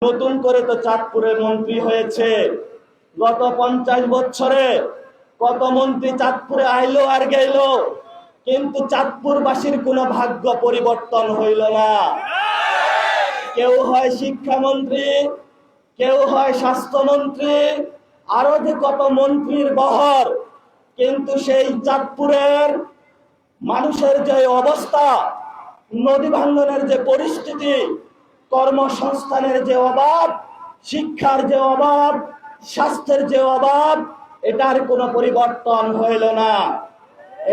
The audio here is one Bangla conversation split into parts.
নতুন করে তো চাঁদপুরে মন্ত্রী হয়েছে। গত 50 বছরে কত মন্ত্রী চাঁদপুরে আইলো আর গেল, কিন্তু চাঁদপুরবাসীর কোনো ভাগ্য পরিবর্তন হইল না। কেউ হয় শিক্ষামন্ত্রী, কেউ হয় স্বাস্থ্যমন্ত্রী, আরো যে কত মন্ত্রীর বহর, কিন্তু সেই চাঁদপুরের মানুষের যে অবস্থা, নদী ভাঙ্গনের যে পরিস্থিতি, কর্মসংস্থানের যে অভাব, শিক্ষার যে অভাব, স্বাস্থ্যের যে অভাব, এটার কোনো পরিবর্তন হইল না।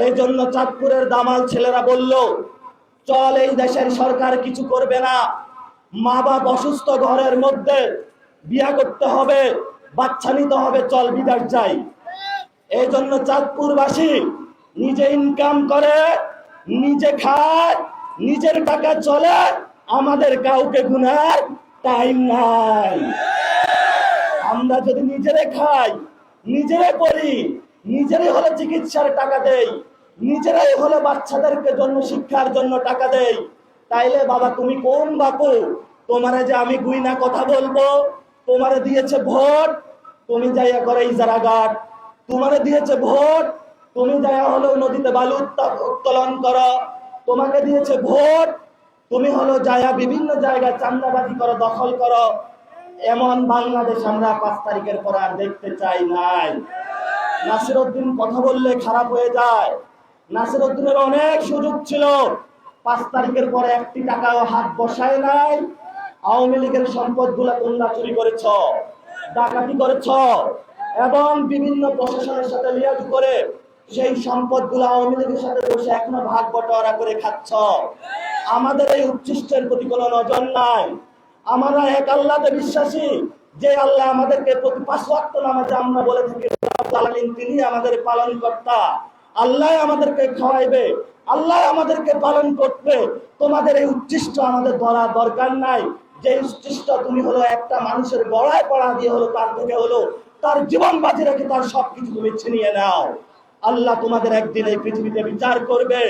এই জন্য চাঁদপুরের দামাল ছেলেরা বলল, চল এই দেশের সরকার কিছু করবে না, মা বাপ অসুস্থ, ঘরের মধ্যে বিয়া করতে হবে, বাচ্চা নিতে হবে, চল বিদেশ যাই। এই জন্য চাঁদপুরবাসী নিজে ইনকাম করে, নিজে খায়, নিজের টাকা চলে, আমাদের কাউকে গুনার টাইম নাই। আমরা যদি নিজেরে খাই, নিজেরে করি, নিজেরাই হলে চিকিৎসার টাকা দেই, নিজেরাই হলে বাচ্চাদেরকে জন্য শিক্ষার জন্য টাকা দেই, তাইলে বাবা তুমি কোন বাপু? তোমারে যে আমি গুইনা কথা বলবো, তোমারে দিয়েছে ভোট, তুমি যাইয়া করে ইজারাঘাট, তোমারে দিয়েছে ভোট, তুমি যাইয়া হলো নদীতে বালু উত্তোলন করো, তোমাকে দিয়েছে ভোট, তুমি হলো যাইয়া বিভিন্ন জায়গায় চাঁদাবাজি করো, দখল করো। এমন বাংলাদেশ আমরা 5 তারিখের পর আর দেখতে চাই নাই। নাসিরউদ্দিন কথা বললে খারাপ হয়ে যায়। নাসিরউদ্দিনের অনেক সুযোগ ছিল, 5 তারিখের পরে একটি টাকাও হাত বসায় নাই। আওয়ামী লীগের সম্পদগুলা তোমরা চুরি করেছ, ডাকাতি করেছ, এবং বিভিন্ন প্রশাসনের সাথে লিয়াজ করে সেই সম্পদগুলো আওয়ামী লীগের সাথে বসে এখনো ভাগ বটোয়ারা করে খাচ্ছ। আমাদের এই উচ্ছিষ্টের প্রতি কোনো নজর নাই। আমরা এক আল্লাহতে বিশ্বাসী, যে আল্লাহ আমাদেরকে প্রতি 5 ওয়াক্ত নামাজে আমরা বলে থাকি তিনি আমাদের পালনকর্তা, আল্লাহ আমাদেরকে খাওয়াইবে, আল্লাহ আমাদেরকে পালন করবে। তোমাদের এই উচ্ছিষ্ট আমাদের ধরা দরকার নাই। যে উচ্ছিষ্ট তুমি হলো একটা মানুষের গলায় পড়া দিয়ে হলো তার থেকে হলো তার জীবন বাজি রেখে তার সবকিছু তুমি ছিনিয়ে নাও। আল্লাহ তোমাদের একদিন এই পৃথিবীতে বিচার করবে।